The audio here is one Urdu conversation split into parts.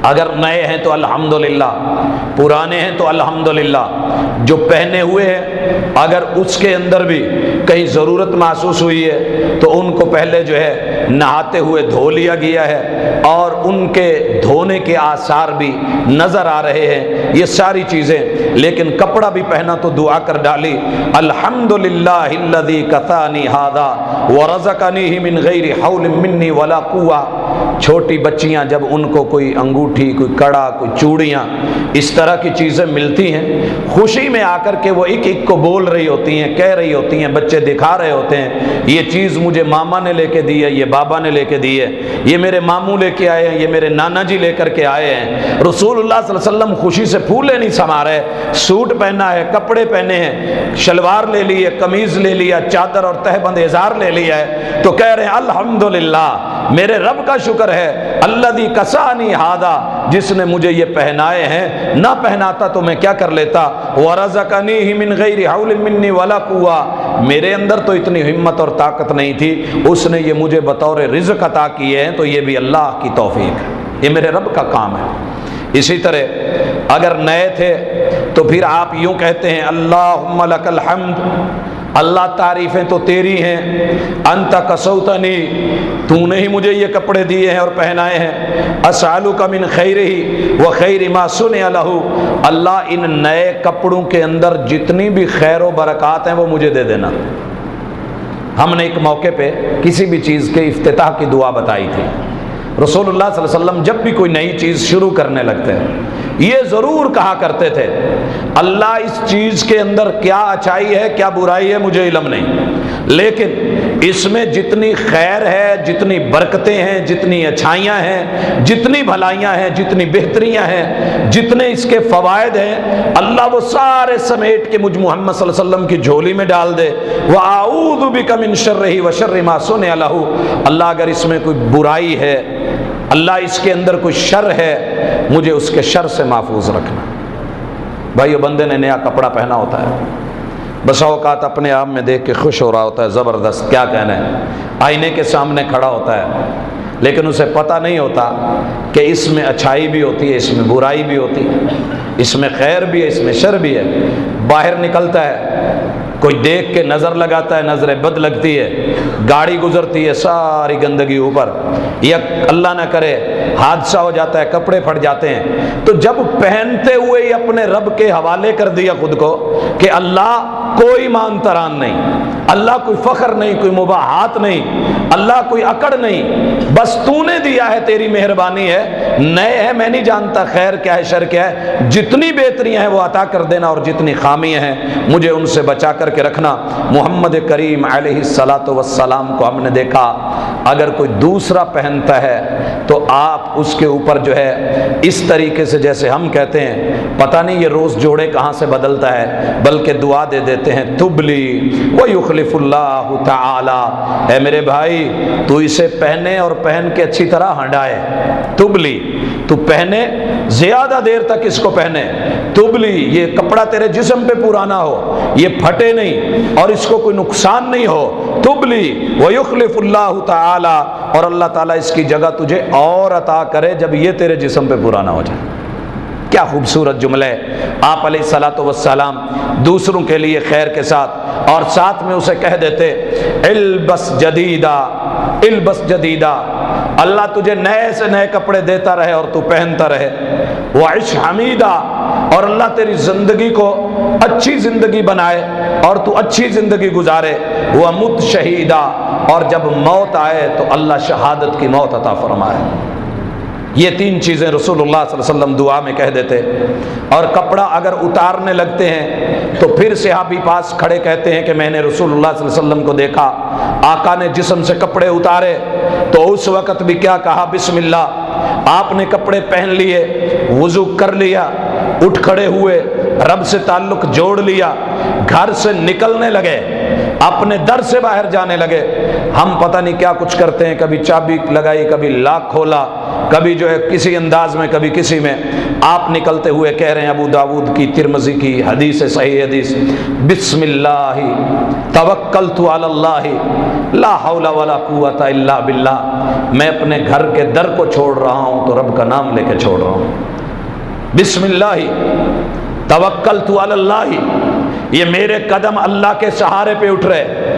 اگر نئے ہیں تو الحمدللہ، پرانے ہیں تو الحمدللہ، جو پہنے ہوئے ہیں اگر اس کے اندر بھی کہیں ضرورت محسوس ہوئی ہے تو ان کو پہلے جو ہے نہاتے ہوئے دھو لیا گیا ہے اور ان کے دھونے کے آثار بھی نظر آ رہے ہیں، یہ ساری چیزیں۔ لیکن کپڑا بھی پہنا تو دعا کر ڈالی، الحمدللہ الذی کسانی ھذا ورزقنیہ من غیر حول منی ولا قوہ۔ چھوٹی بچیاں جب ان کو کوئی انگوٹھی، کوئی کڑا، کوئی چوڑیاں، اس طرح کی چیزیں ملتی ہیں، خوشی میں آ کر کے وہ ایک ایک کو بول رہی ہوتی ہیں، کہہ رہی ہوتی ہیں، بچے دکھا رہے ہوتے ہیں، یہ چیز مجھے ماما نے لے کے دی ہے، یہ بابا نے لے کے دی ہے، یہ میرے ماموں لے کے آئے ہیں، یہ میرے نانا جی لے کر کے آئے ہیں۔ رسول اللہ صلی اللہ علیہ وسلم خوشی سے پھولے نہیں سما رہے، سوٹ پہنا ہے، کپڑے پہنے ہیں، شلوار لے لی ہے، قمیض لے لیا، چادر اور تہبند ازار لے لیا ہے، تو کہہ رہے ہیں الحمدللہ، میرے رب کا شکر ہے، الذی کسانی ھذا، جس نے مجھے یہ پہنائے ہیں، نہ پہناتا تو میں کیا کر لیتا، ورزقنیہ من غیر حول منی ولا قوہ، میرے اندر تو اتنی ہمت اور طاقت نہیں تھی، اس نے یہ مجھے بطور رزق عطا کیے ہیں، تو یہ بھی اللہ کی توفیق ہے، یہ میرے رب کا کام ہے۔ اسی طرح اگر نئے تھے تو پھر آپ یوں کہتے ہیں اللہم لک الحمد، اللہ تعریفیں تو تیری ہیں، انت کسوتنی، تو نے ہی مجھے یہ کپڑے دیے ہیں اور پہنائے ہیں، اسألک من خیرہ وخیر ما صنع لہ، اللہ ان نئے کپڑوں کے اندر جتنی بھی خیر و برکات ہیں وہ مجھے دے دینا۔ ہم نے ایک موقع پہ کسی بھی چیز کے افتتاح کی دعا بتائی تھی، رسول اللہ صلی اللہ علیہ وسلم جب بھی کوئی نئی چیز شروع کرنے لگتے ہیں یہ ضرور کہا کرتے تھے، اللہ اس چیز کے اندر کیا اچھائی ہے کیا برائی ہے مجھے علم نہیں، لیکن اس میں جتنی خیر ہے، جتنی برکتیں ہیں، جتنی اچھائیاں ہیں، جتنی بھلائیاں ہیں، جتنی بہتریاں ہیں، جتنے اس کے فوائد ہیں، اللہ وہ سارے سمیٹ کے مجھ محمد صلی اللہ علیہ وسلم کی جھولی میں ڈال دے۔ وَأَعُوذُ بِكَ مِن شَرِّهِ وَشَرِّ مَا صُنِعَ لَهُ، اللہ اگر اس میں کوئی برائی ہے، اللہ اس کے اندر کوئی شر ہے، مجھے اس کے شر سے محفوظ رکھنا۔ بھائیو، بندے نے نیا کپڑا پہنا ہوتا ہے، بسا اوقات اپنے آپ میں دیکھ کے خوش ہو رہا ہوتا ہے، زبردست، کیا کہنا ہے، آئینے کے سامنے کھڑا ہوتا ہے، لیکن اسے پتہ نہیں ہوتا کہ اس میں اچھائی بھی ہوتی ہے، اس میں برائی بھی ہوتی ہے، اس میں خیر بھی ہے، اس میں شر بھی ہے۔ باہر نکلتا ہے، کوئی دیکھ کے نظر لگاتا ہے، نظر بد لگتی ہے، گاڑی گزرتی ہے، ساری گندگی اوپر، یا اللہ نہ کرے حادثہ ہو جاتا ہے، کپڑے پھٹ جاتے ہیں، تو جب پہنتے ہوئے ہی اپنے رب کے حوالے کر دیا خود کو کہ اللہ کوئی مان تران نہیں، اللہ کوئی فخر نہیں، کوئی مباحات نہیں، اللہ کوئی اکڑ نہیں، بس تو نے دیا ہے، تیری مہربانی ہے، نئے ہیں، میں نہیں جانتا خیر کیا ہے شر کیا ہے، جتنی بہتریاں ہیں وہ عطا کر دینا اور جتنی خامیاں ہیں مجھے ان سے بچا کر کے رکھنا۔ محمد کریم علیہ الصلاۃ والسلام کو ہم نے دیکھا، اگر کوئی دوسرا پہنتا ہے تو آپ اس کے اوپر جو ہے اس طریقے سے جیسے ہم کہتے ہیں پتہ نہیں یہ روز جوڑے کہاں سے بدلتا ہے، بلکہ دعا دے دیتے ہیں تبلی ویخلف اللہ تعالی، اے میرے بھائی تو اسے پہنے اور پہن کے اچھی طرح ہنڈائے، تبلی، تو پہنے زیادہ دیر تک اس کو پہنے، تبلی، یہ کپڑا تیرے جسم پہ پرانا ہو، یہ پھٹے نہیں اور اس کو کوئی نقصان نہیں ہو، تبلی ویخلف اللہ تعالی، اور اللہ تعالیٰ اس کی جگہ تجھے اور عطا کرے جب یہ تیرے جسم پہ پرانا ہو جائے۔ کیا خوبصورت جملہ ہے۔ آپ علیہ الصلاۃ والسلام دوسروں کے لیے خیر کے ساتھ اور ساتھ میں اسے کہہ دیتے البس جدیدہ، البس جدیدہ، اللہ تجھے نئے سے نئے کپڑے دیتا رہے اور تو پہنتا رہے، وعش حمیدہ، اور اللہ تیری زندگی کو اچھی زندگی بنائے اور تو اچھی زندگی گزارے، ومت شہیدہ، اور جب موت آئے تو اللہ شہادت کی موت عطا فرمائے۔ یہ تین چیزیں رسول اللہ صلی اللہ علیہ وسلم دعا میں کہہ دیتے، اور کپڑا اگر اتارنے لگتے ہیں تو پھر صحابی پاس کھڑے کہتے ہیں کہ میں نے رسول اللہ صلی اللہ علیہ وسلم کو دیکھا، آقا نے جسم سے کپڑے اتارے تو اس وقت بھی کیا کہا، بسم اللہ، آپ نے کپڑے پہن لیے، وضو کر لیا، اٹھ کھڑے ہوئے، رب سے تعلق جوڑ لیا، گھر سے نکلنے لگے، اپنے در سے باہر جانے لگے۔ ہم پتہ نہیں کیا کچھ کرتے ہیں، کبھی چابی لگائی، کبھی لاک کھولا، کبھی جو ہے کسی انداز میں کبھی کسی میں، آپ نکلتے ہوئے کہہ رہے ہیں، ابو داؤد کی ترمذی کی حدیث صحیح حدیث، بسم اللہ توکلت علی اللہ لا حول ولا قوت الا باللہ، میں اپنے گھر کے در کو چھوڑ رہا ہوں تو رب کا نام لے کے چھوڑ رہا ہوں، بسم اللہ توکلت علی اللہ، یہ میرے قدم اللہ کے سہارے پہ اٹھ رہے،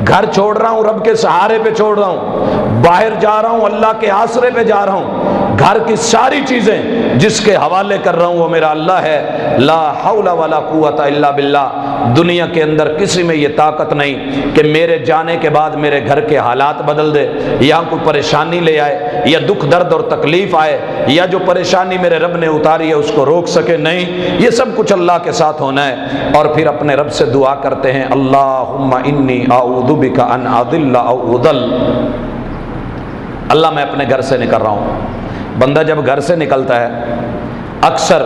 گھر چھوڑ رہا ہوں رب کے سہارے پہ چھوڑ رہا ہوں، باہر جا رہا ہوں اللہ کے آسرے پہ جا رہا ہوں، گھر کی ساری چیزیں جس کے حوالے کر رہا ہوں وہ میرا اللہ ہے، لا حول ولا قوت الا باللہ، دنیا کے اندر کسی میں یہ طاقت نہیں کہ میرے جانے کے بعد میرے گھر کے حالات بدل دے، یا کوئی پریشانی لے آئے، یا دکھ درد اور تکلیف آئے، یا جو پریشانی میرے رب نے اتاری ہے اس کو روک سکے، نہیں، یہ سب کچھ اللہ کے ساتھ ہونا ہے۔ اور پھر اپنے رب سے دعا کرتے ہیں، اللہم انی اعوذ بک ان اضل او اضل، اللہ میں اپنے گھر سے نکل رہا ہوں۔ بندہ جب گھر سے نکلتا ہے اکثر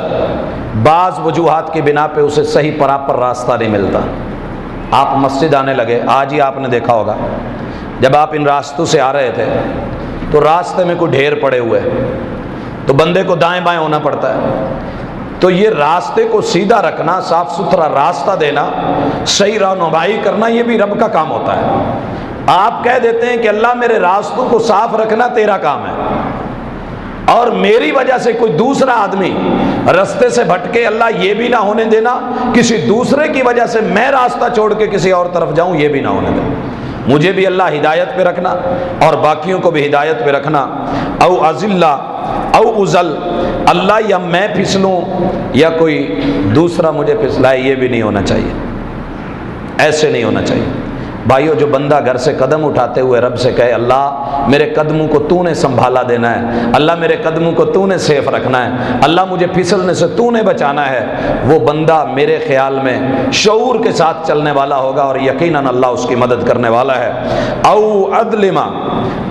بعض وجوہات کی بنا پہ اسے صحیح پراپر راستہ نہیں ملتا۔ آپ مسجد آنے لگے، آج ہی آپ نے دیکھا ہوگا جب آپ ان راستوں سے آ رہے تھے تو راستے میں کوئی ڈھیر پڑے ہوئے تو بندے کو دائیں بائیں ہونا پڑتا ہے، تو یہ راستے کو سیدھا رکھنا، صاف ستھرا راستہ دینا، صحیح رہنمائی کرنا، یہ بھی رب کا کام ہوتا ہے۔ آپ کہہ دیتے ہیں کہ اللہ میرے راستوں کو صاف رکھنا تیرا کام ہے، اور میری وجہ سے کوئی دوسرا آدمی راستے سے بھٹکے، اللہ یہ بھی نہ ہونے دینا کسی دوسرے کی وجہ سے میں راستہ چھوڑ کے کسی اور طرف جاؤں، یہ بھی نہ ہونے دینا، مجھے بھی اللہ ہدایت پہ رکھنا اور باقیوں کو بھی ہدایت پہ رکھنا۔ او ازلہ او ازل، اللہ یا میں پھسلوں یا کوئی دوسرا مجھے پھسلائے، یہ بھی نہیں ہونا چاہیے، ایسے نہیں ہونا چاہیے۔ بھائیو، جو بندہ گھر سے قدم اٹھاتے ہوئے رب سے کہے اللہ میرے قدموں کو تو نے سنبھالا دینا ہے، اللہ میرے قدموں کو تو نے سیف رکھنا ہے، اللہ مجھے پھسلنے سے تو نے بچانا ہے، وہ بندہ میرے خیال میں شعور کے ساتھ چلنے والا ہوگا اور یقیناً اللہ اس کی مدد کرنے والا ہے۔ او ادلما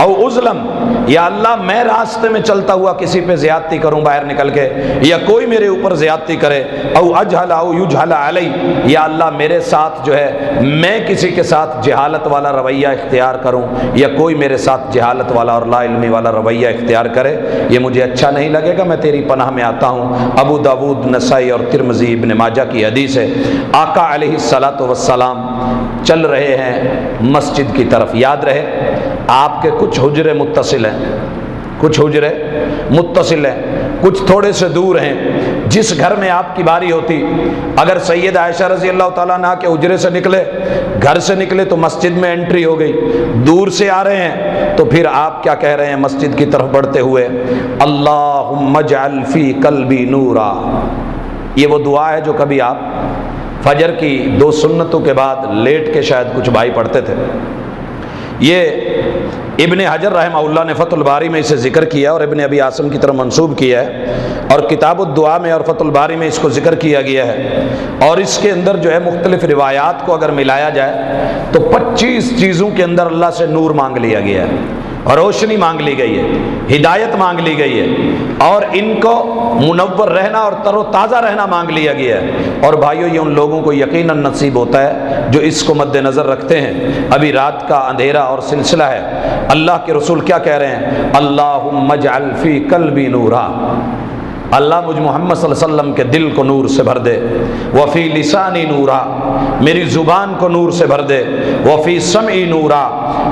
او ازلم، یا اللہ میں راستے میں چلتا ہوا کسی پہ زیادتی کروں باہر نکل کے، یا کوئی میرے اوپر زیادتی کرے، او اجہل او یجہل علی، یا اللہ میرے ساتھ جو ہے میں کسی کے ساتھ جہالت والا رویہ اختیار کروں، یا کوئی میرے ساتھ جہالت والا اور لا علمی والا رویہ اختیار کرے، یہ مجھے اچھا نہیں لگے گا، میں تیری پناہ میں آتا ہوں۔ ابو داؤد، نسائی اور ترمذی، ابن ماجہ کی حدیث ہے۔ آقا علیہ الصلاۃ والسلام چل رہے ہیں مسجد کی طرف، یاد رہے آپ کے کچھ حجرے متصل ہیں، کچھ حجرے متصل ہیں، کچھ تھوڑے سے دور ہیں۔ جس گھر میں آپ کی باری ہوتی، اگر سید عائشہ رضی اللہ تعالیٰ عنہ کے حجرے سے نکلے، گھر سے نکلے تو مسجد میں انٹری ہو گئی، دور سے آ رہے ہیں تو پھر آپ کیا کہہ رہے ہیں مسجد کی طرف بڑھتے ہوئے؟ اللہم اجعل فی قلبی نورا۔ یہ وہ دعا ہے جو کبھی آپ فجر کی 2 سنتوں کے بعد لیٹ کے شاید کچھ بھائی پڑھتے تھے۔ یہ ابن حجر رحمہ اللہ نے فتح الباری میں اسے ذکر کیا اور ابن ابی عاصم کی طرف منسوب کیا ہے، اور کتاب الدعا میں اور فتح الباری میں اس کو ذکر کیا گیا ہے، اور اس کے اندر جو ہے مختلف روایات کو اگر ملایا جائے تو 25 چیزوں کے اندر اللہ سے نور مانگ لیا گیا ہے، روشنی مانگ لی گئی ہے، ہدایت مانگ لی گئی ہے، اور ان کو منور رہنا اور تر و تازہ رہنا مانگ لیا گیا ہے۔ اور بھائیو، یہ ان لوگوں کو یقیناً نصیب ہوتا ہے جو اس کو مد نظر رکھتے ہیں۔ ابھی رات کا اندھیرا اور سلسلہ ہے، اللہ کے رسول کیا کہہ رہے ہیں؟ اللہم اجعل فی قلبی نورا، اللہ مجھ محمد صلی اللہ علیہ وسلم کے دل کو نور سے بھر دے، وفی لسانی نورا، میری زبان کو نور سے بھر دے، وفی سمعی نورا،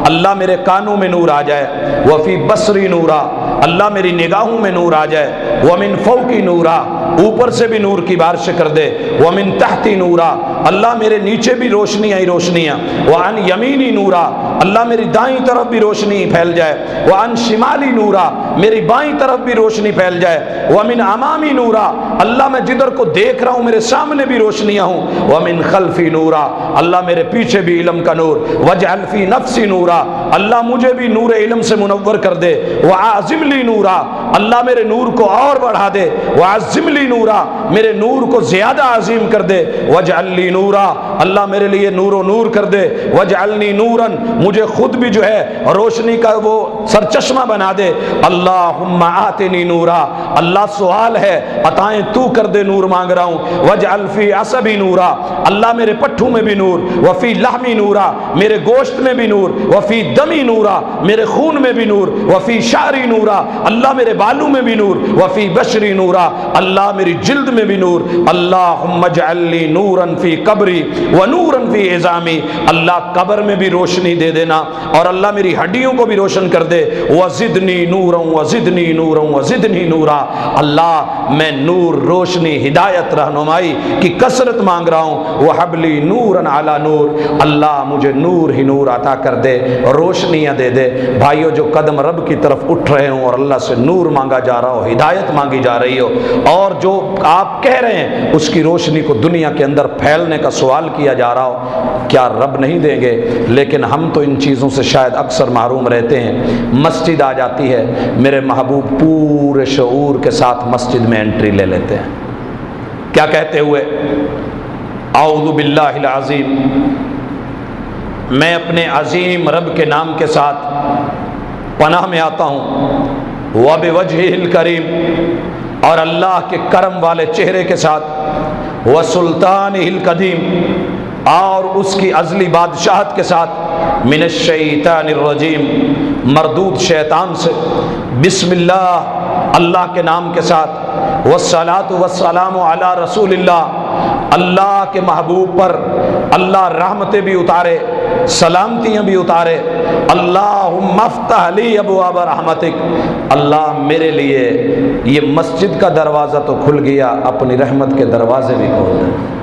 اللہ میرے کانوں میں نور آ جائے، وفی بصری نورا، اللہ میری نگاہوں میں نور آ جائے، ومن فوقی نورا، اوپر سے بھی نور کی بارش کر دے، ومن تحتی نورا، اللہ میرے نیچے بھی روشنیاں ہی روشنیاں، وعن یمینی نورا، اللہ میری دائیں طرف بھی روشنی پھیل جائے، وعن شمالی نورا، میری بائیں طرف بھی روشنی پھیل جائے، ومن امامی نورا، اللہ میں جدھر کو دیکھ رہا ہوں میرے سامنے بھی روشنیاں ہوں، ومن خلفی نورا، اللہ میرے پیچھے بھی علم کا نور، وجعل فی نفسی نورا، اللہ مجھے بھی نور علم سے منور کر دے، وعظم لی نورا، اللہ میرے نور کو اور بڑھا دے، وعظم لی نورا، میرے نور کو زیادہ عظیم کر دے، وجعل لی نورا، اللہ میرے لیے نور و نور کر دے، وجعلنی نورن، مجھے خود بھی جو ہے روشنی کا وہ سرچشمہ بنا دے، اللہم آتنی نورا، اللہ سوال ہے عطائیں تو کر دے، نور مانگ رہا ہوں، وجعل فی عصبی نورا، اللہ میرے پٹھوں میں بھی نور، وفی لحمی نورا، میرے گوشت میں بھی نور، وفی دمی نورا، میرے خون میں بھی نور، وفی شعری نورا، اللہ میرے بالوں میں بھی نور، وفی بشری نورا، اللہ میری جلد میں بھی نور، اللہم اجعل لی نورا فی قبری ونورا فی عظامی، اللہ قبر میں بھی روشنی دے دینا اور اللہ میری ہڈیوں کو بھی روشن کر دے، وزدنی نورا وزدنی نورا وزدنی نورا، اللہ میں نور، روشنی، ہدایت، رہنمائی کی کثرت مانگ رہا ہوں، وہب لی نورا علی نور، اللہ مجھے نور ہی نور عطا کر دے، روشنیاں دے دے۔ بھائیو، جو قدم رب کی طرف اٹھ رہے ہوں اور اللہ سے نور مانگا جا رہا ہو، ہدایت مانگی جا رہی ہو، اور جو آپ کہہ رہے ہیں اس کی روشنی کو دنیا کے اندر پھیلنے کا سوال کیا جا رہا ہو، کیا رب نہیں دیں گے؟ لیکن ہم تو ان چیزوں سے شاید اکثر محروم رہتے ہیں۔ مسجد آ جاتی ہے، میرے محبوب پورے شعور کے ساتھ مسجد میں انٹری لے لیتے ہیں، کیا کہتے ہوئے؟ اعوذ باللہ العظیم، میں اپنے عظیم رب کے نام کے ساتھ پناہ میں آتا ہوں، وبوجہہ الکریم، اور اللہ کے کرم والے چہرے کے ساتھ، وسلطانہ القدیم، اور اس کی ازلی بادشاہت کے ساتھ، من الشیطان الرجیم، مردود شیطان سے، بسم اللہ، اللہ کے نام کے ساتھ، والصلاۃ والسلام علی رسول اللہ، اللہ کے محبوب پر اللہ رحمتیں بھی اتارے، سلامتیاں بھی اتارے، اللہم افتح لی ابواب رحمتک، اللہ میرے لیے یہ مسجد کا دروازہ تو کھل گیا، اپنی رحمت کے دروازے بھی کھول دے۔